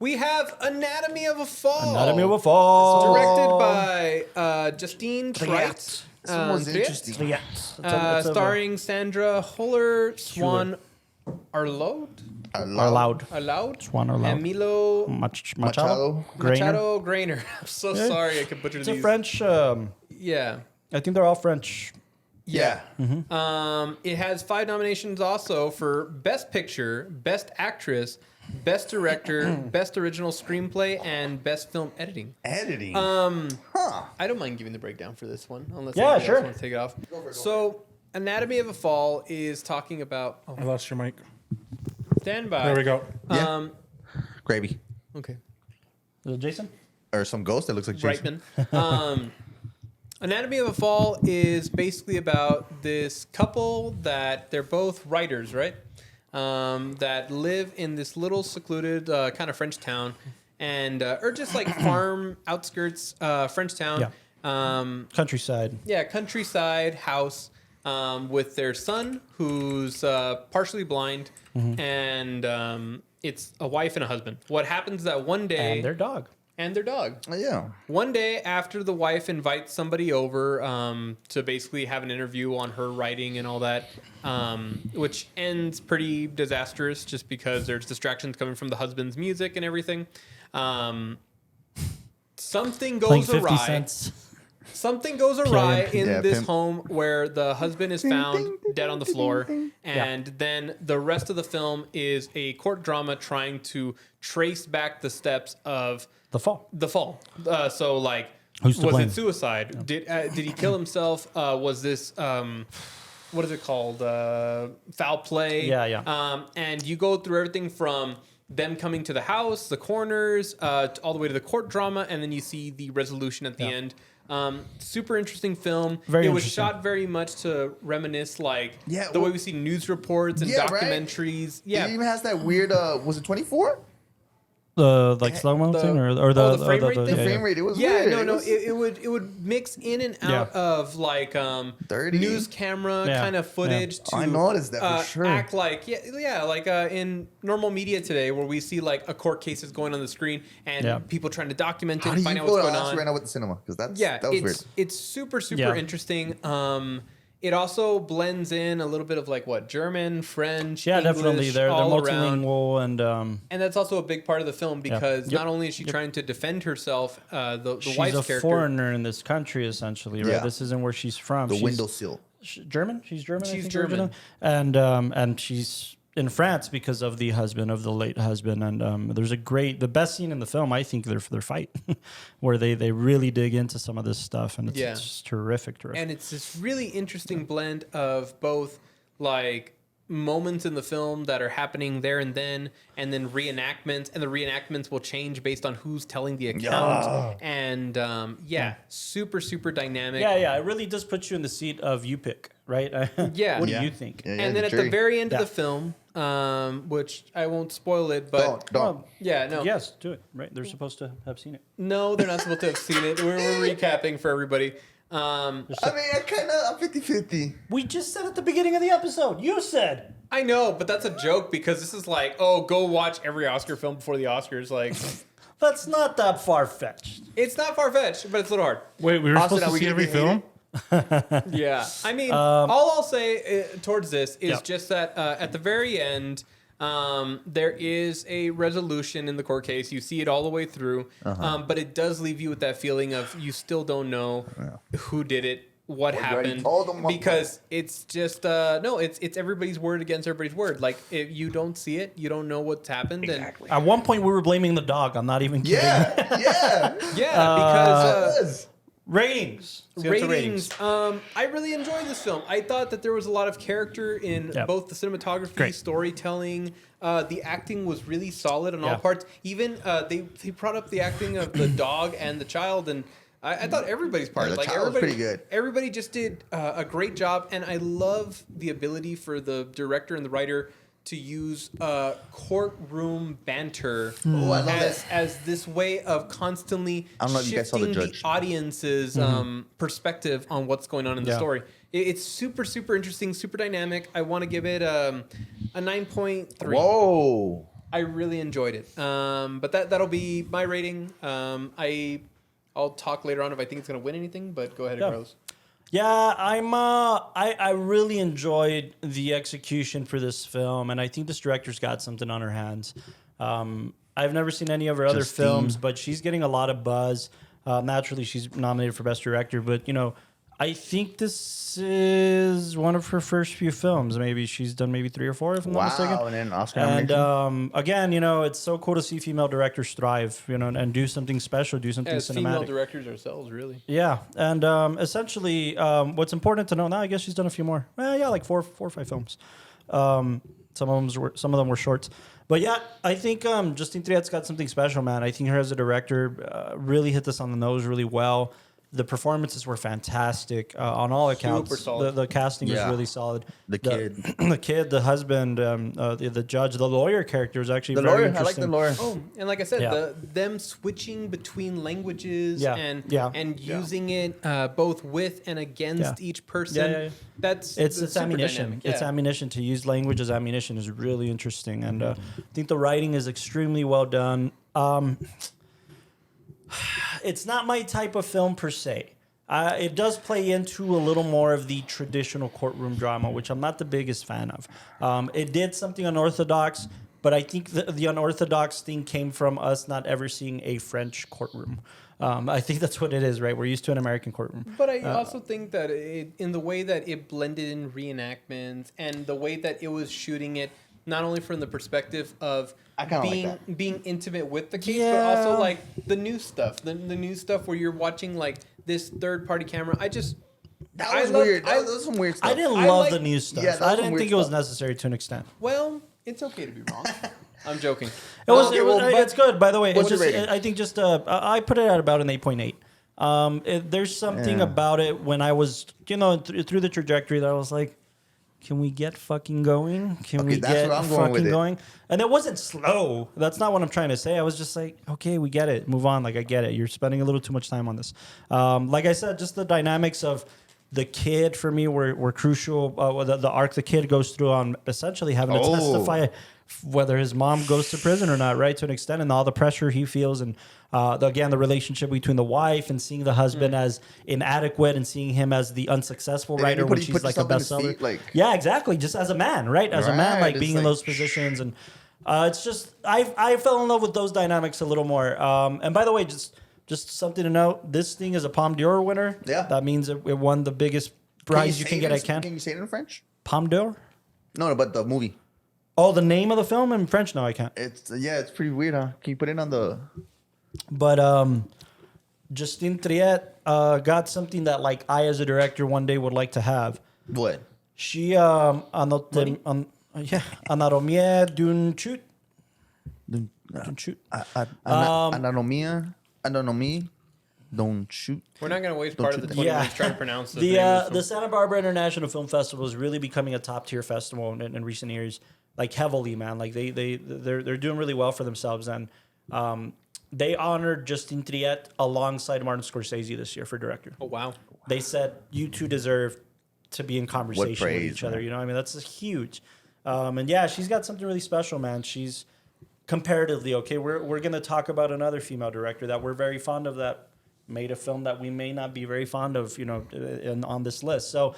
We have Anatomy of a Fall. Anatomy of a Fall. Directed by Justine Triet. This one was interesting. Yeah. Starring Sandra Huller, Swan Arlaud, Arloud. Swan Arloud. and Milo Machado. Machado Grainer. I'm so sorry I could butcher It's these. a French. Yeah. I think they're all French. Yeah. It has 5 nominations also for Best Picture, Best Actress, Best Director, Best Original Screenplay, and Best Film Editing. Editing. I don't mind giving the breakdown for this one, unless Yeah, anybody sure. else wants to take it off. So, Anatomy of a Fall is talking about. Oh, I lost your mic. stand by. There we go. Yeah. Gravy. Okay. Is it Jason? Or some ghost that looks like Jason. Brightman. Anatomy of a Fall is basically about this couple that they're both writers, right? That live in this little secluded kind of French town, and or just like farm outskirts French town. Yeah. Countryside. Yeah, countryside house with their son who's partially blind, and it's a wife and a husband. What happens that one day And their dog. and their dog. Yeah. One day after the wife invites somebody over to basically have an interview on her writing and all that, which ends pretty disastrous just because there's distractions coming from the husband's music and everything. Something Playing goes 50 awry. cents. Something goes awry in Yeah, this pimp. home where the husband is found dead on the floor, and then the rest of the film is a court drama trying to trace back the steps of The Fall. the fall. So like, Who's to was blame? it suicide? Did he kill himself? Was this what is it called? Foul play? Yeah. And you go through everything from them coming to the house, the corners, all the way to the court drama, and then you see the resolution at the end. Super interesting film. Very it was interesting. shot very much to reminisce like Yeah, the way well- we see news reports and Yeah, right? documentaries. Yeah. It even has that weird, was it 24? The like slow mo thing or the the frame rate thing? The yeah, frame rate, it was Yeah, weird. no. was- It would mix in and out of like 30. news camera Yeah, kind of footage to I noticed that for sure. act like like in normal media today where we see like a court case is going on the screen and people trying to document it How do and you find out go what's to going Oscar on. right now with the cinema? Because that was weird. It's super Yeah. interesting. It also blends in a little bit of like German, French, Yeah, English, definitely. They're all around. multilingual and And that's also a big part of the film because Yep. not only is she trying to defend herself, the she's wife's a character. foreigner in this country essentially, right? Yeah. This isn't where she's from. The She's windowsill. German. She's German. I She's think, German. originally. And she's in France because of the late husband. And there's the best scene in the film, I think, their fight, where they really dig into some of this stuff, and it's just terrific. And it's this really interesting blend of both like moments in the film that are happening there and then reenactments, and the reenactments will change based on who's telling the account. And super dynamic. Yeah, it really does put you in the seat of you pick, right? Yeah. What do Yeah. you think? Yeah, And then the at the jury. very end of Yeah. the film, which I won't spoil it, but Don't. yeah, no, Yes, do it. Right, they're supposed to have seen it. no, they're not supposed to have seen it. We're recapping for everybody. I mean, I'm 50-50. We just said at the beginning of the episode. You said. I know, but that's a joke because this is like, oh, go watch every Oscar film before the Oscars. Like, That's not that far fetched. it's not far fetched, but it's a little hard. Wait, we were Austin, supposed are to we see gonna every get film? Yeah, I mean, all I'll say towards this is just that at the very end, there is a resolution in the court case. You see it all the way through, but it does leave you with that feeling of you still don't know who did it, what happened, told them what- because it's just it's everybody's word against everybody's word. Like if you don't see it, you don't know what's happened. Exactly. At one point, we were blaming the dog. I'm not even kidding. Yeah. And because. Ratings. Let's get to Ratings. I really enjoyed this film. I thought that there was a lot of character in both the cinematography, storytelling. The acting was really solid on all parts. Even they brought up the acting of the dog and the child, and I thought everybody's part. Yeah, the like child was everybody, pretty good. Everybody just did a great job, and I love the ability for the director and the writer to use courtroom banter Oh, I love as this way of constantly I don't know if you guys saw The shifting the Judge. audience's perspective on what's going on in the story. It's super interesting, super dynamic. I want to give it a 9.3. Whoa. I really enjoyed it. But that'll be my rating. I'll talk later on if I think it's going to win anything, but go ahead, Carlos. Yeah, I really enjoyed the execution for this film, and I think this director's got something on her hands. I've never seen any of her other films, but she's getting a lot of buzz. Naturally, she's nominated for Best Director, but I think this is one of her first few films. Maybe she's done maybe 3 or 4, if I'm not mistaken. And then Oscar And again, it's so cool to see female directors thrive, and do something special, do something As cinematic. female directors ourselves, really. Yeah, and essentially, what's important to know now, I guess she's done a few more. Well, yeah, like 4 or 5 films. Some of them were shorts. But yeah, I think Justine Triet's got something special, man. I think her as a director really hit this on the nose really well. The performances were fantastic on all accounts. Super solid. The casting was really solid. The kid, the husband, the judge, the lawyer character is actually the very lawyer. interesting. I like the lawyer. Oh, and like I said, them switching between languages and using it both with and against each person. That's it's ammunition. Dynamic. It's ammunition. To use language as ammunition is really interesting, and I think the writing is extremely well done. It's not my type of film per se. It does play into a little more of the traditional courtroom drama, which I'm not the biggest fan of. It did something unorthodox, but I think the unorthodox thing came from us not ever seeing a French courtroom. I think that's what it is, right? We're used to an American courtroom. But I also think that in the way that it blended in reenactments and the way that it was shooting it, not only from the perspective of being intimate with the case, but also like the new stuff, the new stuff where you're watching like this third party camera. That was weird. That was some weird stuff. I didn't love the new stuff. Yeah, I didn't think it was necessary to an extent. Well, it's okay to be wrong. I'm joking. It's good, by the way. What's your rating? I think I put it at about an 8.8. There's something about it when I was, through the trajectory that I was like, can we get fucking going? Can we get fucking going? And it wasn't slow. That's not what I'm trying to say. I was just like, okay, we get it. Move on. Like, I get it. You're spending a little too much time on this. Like I said, just the dynamics of the kid for me were crucial. The arc the kid goes through on essentially having to testify whether his mom goes to prison or not, right? To an extent, and all the pressure he feels, and again, the relationship between the wife and seeing the husband as inadequate and seeing him as the unsuccessful writer when she's like a bestseller. Yeah, exactly. Just as a man, right? As a man, like being in those positions. And it's just, I fell in love with those dynamics a little more. And by the way, just something to note, this thing is a Palme d'Or winner. Yeah. That means it won the biggest prize you can get at Cannes. Can you say it in French? Palme d'Or? No, but the movie. Oh, the name of the film in French? No, I can't. It's pretty weird, huh? Can you put it on the... But Justine Triet got something that like I as a director one day would like to have. What? She Anatomie d'une chute. D'une chute. Anatomie don't shoot. We're not going to waste part of the 20 minutes trying to pronounce the Santa Barbara International Film Festival is really becoming a top tier festival in recent years, like heavily, man. Like they're doing really well for themselves, and they honored Justine Triet alongside Martin Scorsese this year for director. Oh wow! They said you two deserve to be in conversation with each other. You know, I mean, that's huge. And yeah, she's got something really special, man. She's comparatively okay. We're gonna talk about another female director that we're very fond of that made a film that we may not be very fond of, on this list. So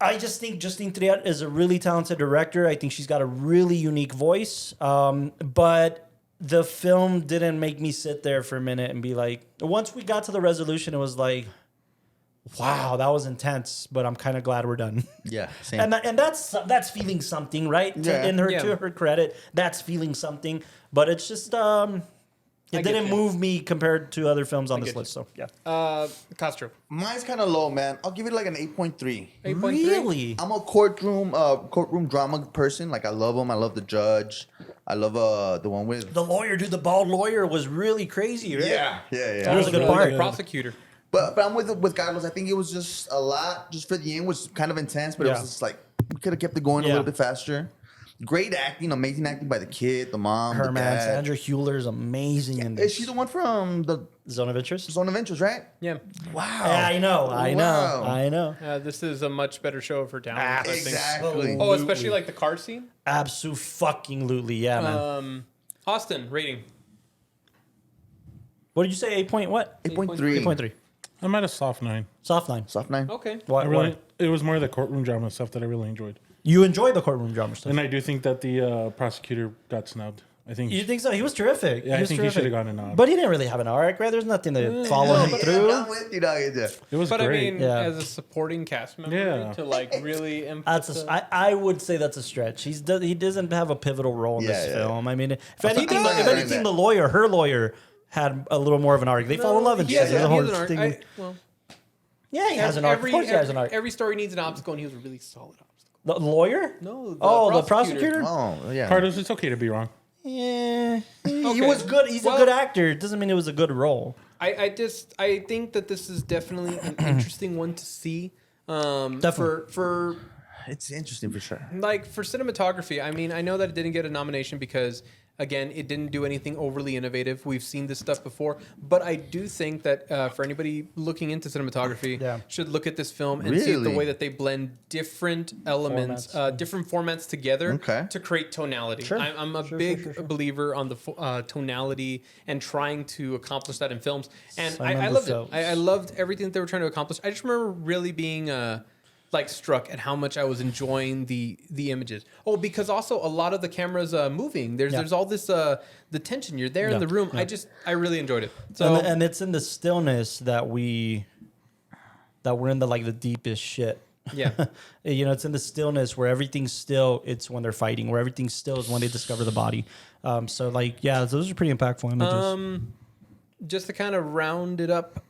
I just think Justine Triet is a really talented director. I think she's got a really unique voice. But the film didn't make me sit there for a minute and be like, once we got to the resolution, it was like, wow, that was intense, but I'm kind of glad we're done. Yeah, same. And that's feeling something, right? Yeah. To her credit, that's feeling something. But it's just it didn't move me compared to other films on this list. So yeah. Castro. Mine's kind of low, man. I'll give it like an 8.3. 8.3? Really? I'm a courtroom drama person. Like I love them. I love the judge. I love the one with the lawyer, dude. The bald lawyer was really crazy, right? Yeah. That was a good part. The prosecutor. But I'm with Carlos. I think it was just a lot. Just for the end was kind of intense, but it was just like we could have kept it going a little bit faster. Great acting, amazing acting by the kid, the mom, Her the man, dad. Sandra Hüller is amazing in this. Is she the one from the Zone of Interest? Zone of Interest, right? Yeah. Wow. Yeah, I know. Wow. I know. This is a much better show of her talent. I think. Exactly. Oh, especially like the car scene. Absolutely, yeah, man. Austin rating. What did you say? 8 point what? 8.3. 8.3. I'm at a soft 9. Soft 9. Soft 9. Okay. Why? It was more of the courtroom drama stuff that I really enjoyed. You enjoyed the courtroom drama stuff. And I do think that the prosecutor got snubbed. I think. You think so? He was terrific. Yeah, I think he terrific. should have gotten a nod. But he didn't really have an arc, right? There's nothing to follow him through. I'm with you, dog. It was But great. I mean, Yeah. as a supporting cast member, Yeah. to like really That's emphasize. I would say that's a stretch. He doesn't have a pivotal role in this Yeah. film. I mean, if I'm anything, not if saying anything, that. the lawyer, her lawyer, had a little more of an arc. They fall in love and he shit. has, There's a he whole has an arc. thing. Well, Yeah, he has an arc. Of course, he has an arc. Every story needs an obstacle, and he was a really solid obstacle. The lawyer? No. The prosecutor? Oh, yeah. Carlos, it's okay to be wrong. Yeah, he Okay. was good. He's a good actor. It doesn't mean it was a good role. I think that this is definitely an interesting one to see. Definitely. For It's interesting for sure. like for cinematography, I mean, I know that it didn't get a nomination because again, it didn't do anything overly innovative. We've seen this stuff before, but I do think that for anybody looking into cinematography, should look at this film and see the Really? way that they blend different elements, different formats together to create tonality. Sure. I'm a big believer on the tonality and trying to accomplish that in films, and I loved it. I loved everything that they were trying to accomplish. I just remember really being like struck at how much I was enjoying the images. Oh, because also a lot of the cameras moving. There's all this the tension. You're there in the room. I really enjoyed it. So And it's in the stillness that we're in the deepest shit. Yeah. It's in the stillness where everything's still. It's when they're fighting. Where everything's still is when they discover the body. Those are pretty impactful images. Just to kind of round it up,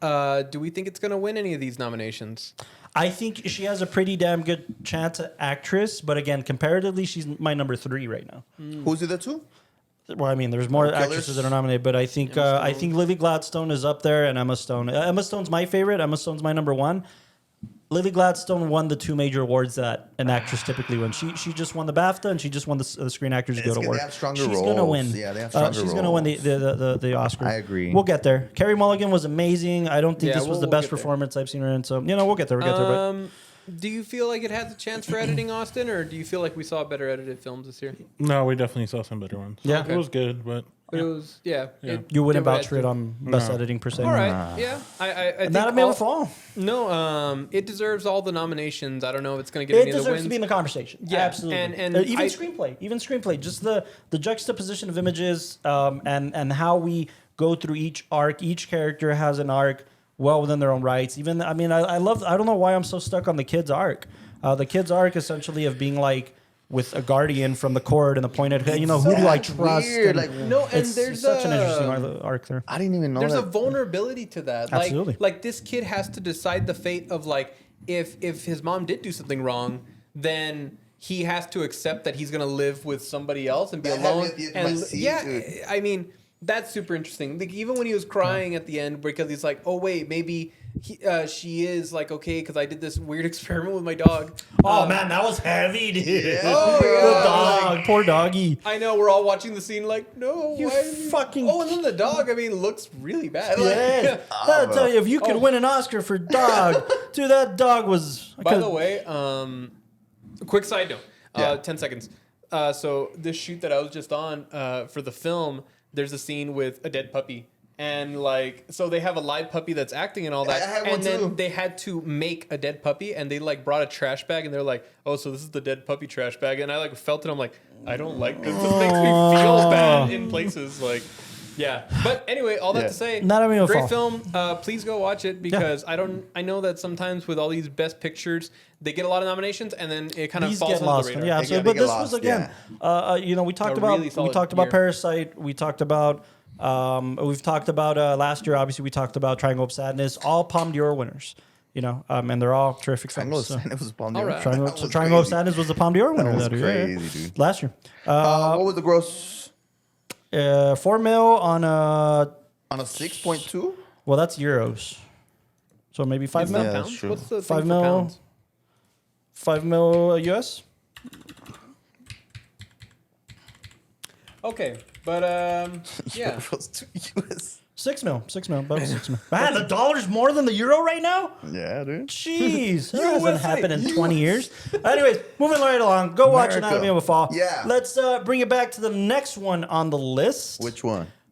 do we think it's going to win any of these nominations? I think she has a pretty damn good chance at actress, but again, comparatively, she's my number 3 right now. Who's the other two? Well, I mean, there's more actresses that are nominated, but I think Lily Gladstone is up there, and Emma Stone. Emma Stone's my favorite. Emma Stone's my number 1. Lily Gladstone won the 2 major awards that an actress typically wins. She just won the BAFTA, and she just won the Screen Actors Guild Award. They have stronger She's roles. gonna win. Yeah, they have stronger She's gonna win the Oscar. I agree. We'll get there. Carey Mulligan was amazing. I don't think this was the best get there. performance I've seen her in. So we'll get there. We'll get there. But Do you feel like it has a chance for editing, Austin, or do you feel like we saw better edited films this year? No, we definitely saw some better ones. Yeah. It was good, but But it was, you wouldn't vouch for it on best editing per se. All right, yeah. I think Not a Made Fall. No, it deserves all the nominations. I don't know if it's going to get It any of the deserves wins. to be in the conversation. Yeah, Absolutely. and even screenplay. Just the juxtaposition of images and how we go through each arc. Each character has an arc well within their own rights. I don't know why I'm so stuck on the kid's arc. The kid's arc essentially of being like with a guardian from the court and the point at who do I trust? Weird. There's such an interesting arc there. I didn't even know There's that. a vulnerability to that. Absolutely. Like this kid has to decide the fate of if his mom did do something wrong, then he has to accept that he's going to live with somebody else and be alone. I mean, that's super interesting. Like even when he was crying at the end because he's like, "Oh wait, maybe she is like okay because I did this weird experiment with my dog." Oh man, that was heavy, dude. Yeah. Oh, The yeah. dog, poor doggy. I know we're all watching the scene like, no, You why fucking- Oh, and then the dog, I mean, looks really bad. Yeah, I'll tell you, if you could win an Oscar for dog, dude, that dog was. By the way, quick side note, Yeah. 10 seconds. So this shoot that I was just on for the film, there's a scene with a dead puppy. And so they have a live puppy that's acting and all that. I have one and then too. they had to make a dead puppy and they brought a trash bag and they're like, "Oh, so this is the dead puppy trash bag." And I felt it. I'm like, I don't like this. This makes me feel bad in places. Yeah. But anyway, all that to say, Not a Made great Fall. film. Please go watch it because I know that sometimes with all these best pictures, they get a lot of nominations and then it kind of These falls get under lost. the radar. Yeah, They absolutely. get But this lost, was again, we talked A about really solid year. Parasite. We talked about we've talked about last year. Obviously, we talked about Triangle of Sadness. All Palme d'Or winners. And they're all terrific films. It was Palme All d'Or. right. Triangle of Sadness was the Palme d'Or winner. was that year. crazy, dude. Last year. What was the gross 4 mil on on a 6.2? well, that's euros. So maybe 5 It's mil. not Yeah, that's pounds. true. What's the 5 thing mil. for pounds? 5 mil US. Okay, but yeah. Euros to US. 6 mil, about 6 mil. Man, the dollar's more than the euro right now? Yeah, dude. Jeez, that hasn't happened in 20 years. Anyways, moving right along. Go watch America. Anatomy of a Fall. Yeah. Let's bring it back to the next one on the list. Which one?